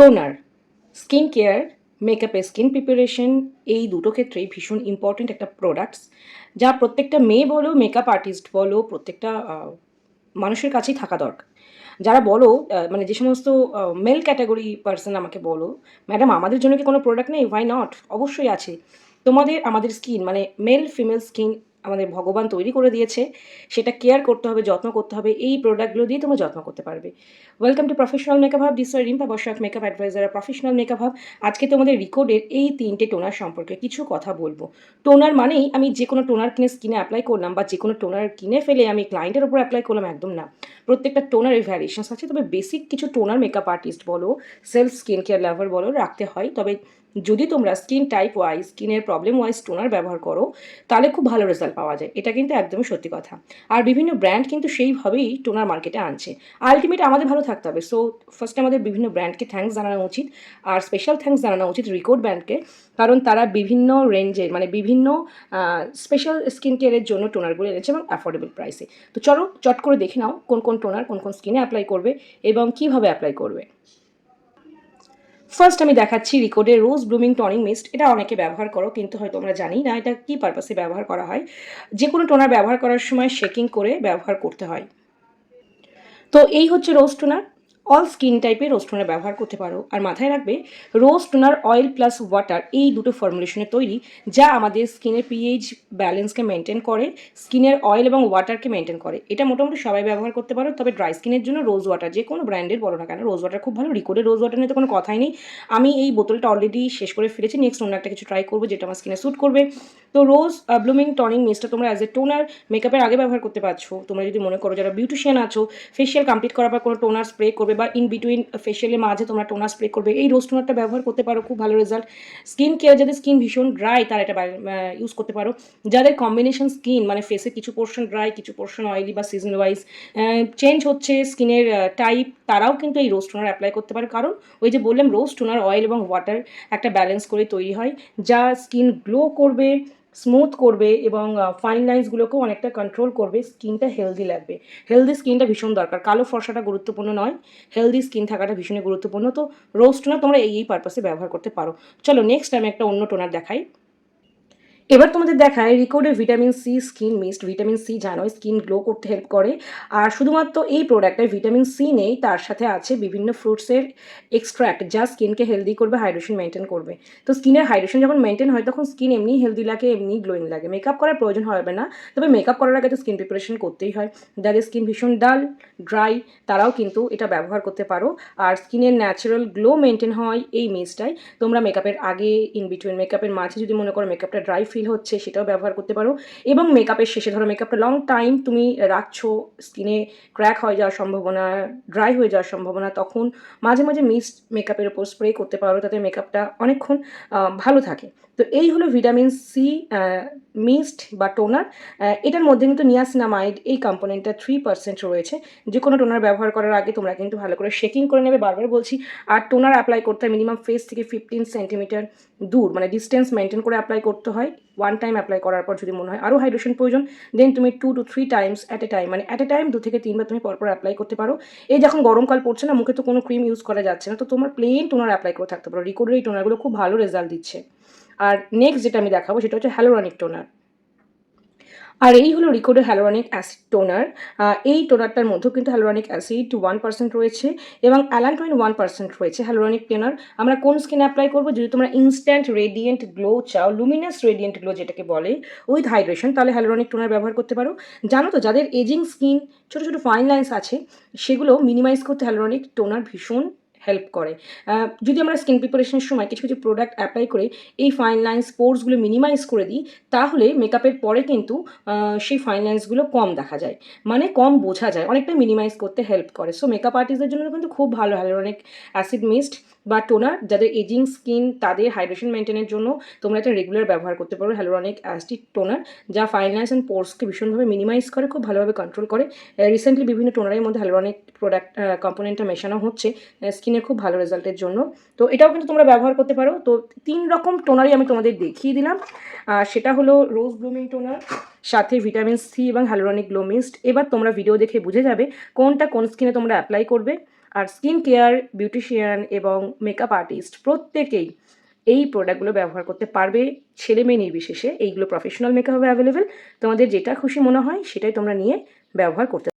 Toner, skin care, মেকআপে skin preparation এই দুটো ক্ষেত্রেই ভীষণ ইম্পর্ট্যান্ট একটা প্রোডাক্টস, যা প্রত্যেকটা মেয়ে বলো, মেকআপ আর্টিস্ট বলো, প্রত্যেকটা মানুষের কাছেই থাকা দরকার। যারা বলো মানে যে সমস্ত মেল ক্যাটাগরি পার্সন আমাকে বলো, ম্যাডাম আমাদের জন্য কি কোনো প্রোডাক্ট নেই? Why not? অবশ্যই আছে। আমাদের স্কিন মানে মেল ফিমেল স্কিন আমাদের ভগবান তৈরি করে দিয়েছে, সেটা কেয়ার করতে হবে, যত্ন করতে হবে। এই প্রোডাক্টগুলো দিয়ে তোমরা যত্ন করতে পারবে। Welcome to professional makeup hub, this Rimpa Basak, makeup adviser, professional makeup hub. আজকে তোমাদের রিকোডের এই 3টে টোনার সম্পর্কে কিছু কথা বলবো। টোনার মানেই আমি যে কোনো টোনার কিনে স্কিনে অ্যাপ্লাই করলাম, বা যে কোনো টোনার কিনে ফেলে আমি ক্লায়েন্টের উপর অ্যাপ্লাই করলাম, একদম না। প্রত্যেকটা টোনারের ভ্যারিয়েশনস আছে, তবে বেসিক কিছু টোনার মেকআপ আর্টিস্ট বলো, সেলফ স্কিন কেয়ার লাভার বলো, রাখতে হয়। তবে যদি তোমরা স্কিন টাইপ ওয়াইজ, স্কিনের প্রবলেম ওয়াইজ টোনার ব্যবহার করো, তাহলে খুব ভালো রেজাল্ট পাওয়া যায়। এটা কিন্তু একদমই সত্যি কথা। আর বিভিন্ন ব্র্যান্ড কিন্তু সেইভাবেই টোনার মার্কেটে আনছে। আলটিমেট আমাদের ভালো থাকতে হবে। সো ফার্স্টে আমাদের বিভিন্ন ব্র্যান্ডকে থ্যাঙ্কস জানানো উচিত, আর স্পেশাল থ্যাঙ্কস জানানো উচিত রিকোড ব্র্যান্ডকে, কারণ তারা বিভিন্ন রেঞ্জের মানে বিভিন্ন স্পেশাল স্কিন কেয়ারের জন্য টোনারগুলো এনেছে এবং অ্যাফোর্ডেবল প্রাইসে। তো চলো চট করে দেখে নাও কোন কোন টোনার কোন কোন স্কিনে অ্যাপ্লাই করবে এবং কীভাবে অ্যাপ্লাই করবে। ফার্স্ট আমি দেখাচ্ছি রিকোডের রোজ ব্লুমিং টনিং মিস্ট। এটা অনেকে ব্যবহার করো, কিন্তু হয়তো আমরা জানি না এটা কী পারপাসে ব্যবহার করা হয়। যে কোনো টোনার ব্যবহার করার সময় শেকিং করে ব্যবহার করতে হয়। তো এই হচ্ছে রোজ টোনার। অল স্কিন টাইপের রোজ টোনার ব্যবহার করতে পারো। আর মাথায় রাখবে, রোজ টোনার অয়েল প্লাস ওয়াটার এই দুটো ফর্মুলেশনে তৈরি, যা আমাদের স্কিনের পিএইচ ব্যালেন্সকে মেনটেন করে, স্কিনের অয়েল এবং ওয়াটারকে মেনটেন করে। এটা মোটামুটি সবাই ব্যবহার করতে পারো, তবে ড্রাই স্কিনের জন্য রোজ ওয়াটার, যে কোনো ব্র্যান্ডের বলো না কেন, রোজ ওয়াটার খুব ভালো। রিকোডের রোজ ওয়াটার নিয়ে তো কোনো কথাই নেই। আমি এই বোতলটা অলরেডি শেষ করে ফেলেছি, নেক্সট অন্য একটা কিছু ট্রাই করবো যেটা আমার স্কিনে স্যুট করবে। তো রোজ ব্লুমিং টনিং মিস্টটা তোমরা অ্যাজ এ টোনার মেকআপের আগে ব্যবহার করতে পারছো। তোমরা যদি মনে করো যারা বিউটিশিয়ান আছো, ফেশিয়াল কমপ্লিট করার পর কোনো টোনার স্প্রে করবে, বা ইন বিটুইন ফেশিয়ালের মাঝে তোমরা টোনার স্প্রে করবে, এই রোজ টোনারটা ব্যবহার করতে পারো, খুব ভালো রেজাল্ট। স্কিন কেয়ার, যাদের স্কিন ভীষণ ড্রাই তারা এটা ইউজ করতে পারো। যাদের কম্বিনেশন স্কিন মানে ফেসে কিছু পোর্শন ড্রাই, কিছু পোর্শন অয়েলি, বা সিজন ওয়াইজ চেঞ্জ হচ্ছে স্কিনের টাইপ, তারাও কিন্তু এই রোজ টোনার অ্যাপ্লাই করতে পারে। কারণ ওই যে বললাম, রোজ টোনার অয়েল এবং ওয়াটার একটা ব্যালেন্স করে তৈরি হয়, যা স্কিন গ্লো করবে, স্মুথ করবে এবং ফাইন লাইন্সগুলোকেও অনেকটা কন্ট্রোল করবে। স্কিনটা হেলদি লাগবে। হেলদি স্কিনটা ভীষণ দরকার, কালো ফর্সাটা গুরুত্বপূর্ণ নয়, হেলদি স্কিন থাকাটা ভীষণই গুরুত্বপূর্ণ। তো রোজ টোনার তোমরা এই পারপাসে ব্যবহার করতে পারো। চলো নেক্সট আমি একটা অন্য টোনার দেখাই। এবার তোমাদের দেখায় রিকোডের vitamin C skin mist. Vitamin C জানো স্কিন গ্লো করতে হেল্প করে, আর শুধুমাত্র এই প্রোডাক্টে ভিটামিন সি নেই, তার সাথে আছে বিভিন্ন ফ্রুটসের এক্সট্র্যাক্ট, যা স্কিনকে হেলদি করবে, হাইড্রেশন মেনটেন করবে। তো স্কিনের হাইড্রেশন যখন মেনটেন হয়, তখন স্কিন এমনি হেলদি লাগে, এমনি গ্লোয়িং লাগে। মেকআপ করার প্রয়োজন হবে না, তবে মেকআপ করার আগে তো স্কিন প্রিপারেশন করতেই হয়। যাদের স্কিন ভীষণ ডাল, ড্রাই, তারাও কিন্তু এটা ব্যবহার করতে পারো। আর স্কিনের ন্যাচারাল গ্লো মেনটেন হয় এই মিস্টটাই। তোমরা মেকআপের আগে, ইন বিটুইন, মেকআপের মাঝে যদি মনে করো মেকআপটা ড্রাই ফিল হচ্ছে, সেটাও ব্যবহার করতে পারো। এবং মেকআপের শেষে, ধরো মেকআপটা লং টাইম তুমি রাখছো, স্কিনে ক্র্যাক হয়ে যাওয়ার সম্ভাবনা, ড্রাই হয়ে যাওয়ার সম্ভাবনা, তখন মাঝে মাঝে মিস্ট মেকআপের ওপর স্প্রে করতে পারো, তাতে মেকআপটা অনেকক্ষণ ভালো থাকে। তো এই হলো ভিটামিন সি মিস্ট বা টোনার। এটার মধ্যে কিন্তু নিয়াসিনামাইড এই কম্পোনেন্টটা 3% রয়েছে। যে কোনো টোনার ব্যবহার করার আগে তোমরা কিন্তু ভালো করে শেকিং করে নেবে, বারবার বলছি। আর টোনার অ্যাপ্লাই করতে হয় মিনিমাম ফেস থেকে 15 সেন্টিমিটার দূর, মানে ডিস্টেন্স মেনটেন করে অ্যাপ্লাই করতে হয়। ওয়ান টাইম অ্যাপ্লাই করার পর যদি মনে হয় আরও হাইড্রেশন প্রয়োজন, দেন তুমি 2 to 3 Times at a time, মানে অ্যাট এ টাইম 2 থেকে 3 বার তুমি পরপর অ্যাপ্লাই করতে পারো। এই যখন গরমকাল পড়ছে না, মুখে তো কোনো ক্রিম ইউজ করা যাচ্ছে না, তো তোমার প্লেন টোনার অ্যাপ্লাই করে থাকতে পারো। রিকোডের এই টোনারগুলো খুব ভালো রেজাল্ট দিচ্ছে। আর নেক্সট যেটা আমি দেখাবো সেটা হচ্ছে হ্যালোরনিক টোনার। আর এই হলো রিকোডের হ্যালোরনিক অ্যাসিড টোনার। এই টোনারটার মধ্যেও কিন্তু হ্যালোরনিক অ্যাসিড 1% রয়েছে এবং অ্যালান্টোইন 1% রয়েছে। হ্যালোরনিক টোনার আমরা কোন স্কিনে অ্যাপ্লাই করবো? যদি তোমরা ইনস্ট্যান্ট রেডিয়েন্ট গ্লো চাও, লুমিনাস রেডিয়েন্ট গ্লো যেটাকে বলে, উইথ হাইড্রেশন, তাহলে হ্যালোরনিক টোনার ব্যবহার করতে পারো। জানো তো, যাদের এজিং স্কিন, ছোটো ছোটো ফাইন লাইন্স আছে, সেগুলো মিনিমাইজ করতে হ্যালোরনিক টোনার ভীষণ হেল্প করে। যদি আমরা স্কিন প্রিপারেশনের সময় কিছু কিছু প্রোডাক্ট অ্যাপ্লাই করে এই ফাইন লাইন্স পোর্সগুলো মিনিমাইজ করে দিই, তাহলে মেকআপের পরে কিন্তু সেই ফাইন লাইন্সগুলো কম দেখা যায়, মানে কম বোঝা যায়, অনেকটা মিনিমাইজ করতে হেল্প করে। সো মেকআপ আর্টিস্টদের জন্য কিন্তু খুব ভালো হ্যালোরনিক অ্যাসিড মিস্ট বা টোনার। যাদের এজিং স্কিন, তাদের হাইড্রেশন মেনটেনের জন্য তোমরা এটা রেগুলার ব্যবহার করতে পারো, হ্যালোরনিক অ্যাসিড টোনার, যা ফাইন লাইন্স অ্যান্ড পোর্সকে ভীষণভাবে মিনিমাইজ করে, খুব ভালোভাবে কন্ট্রোল করে। রিসেন্টলি বিভিন্ন টোনারের মধ্যে হ্যালোরনিক প্রোডাক্ট কম্পোনেন্টটা মেশানো হচ্ছে স্কিনের খুব ভালো রেজাল্টের জন্য। তো এটাও কিন্তু তোমরা ব্যবহার করতে পারো। তো 3 রকম টোনারই আমি তোমাদের দেখিয়ে দিলাম। সেটা হলো রোজ ব্লুমিং টোনার, সাথে ভিটামিন সি এবং হ্যালোরনিক গ্লো মিস্ট। এবার তোমরা ভিডিও দেখে বুঝে যাবে কোনটা কোন স্কিনে তোমরা অ্যাপ্লাই করবে। আর স্কিন কেয়ার, বিউটিশিয়ান এবং মেকআপ আর্টিস্ট প্রত্যেকেই এই প্রোডাক্টগুলো ব্যবহার করতে পারবে, ছেলে মেয়ে নির্বিশেষে। এইগুলো প্রফেশনাল মেকআপে অ্যাভেলেবেল। তোমাদের যেটা খুশি মনে হয় সেটাই তোমরা নিয়ে ব্যবহার করতে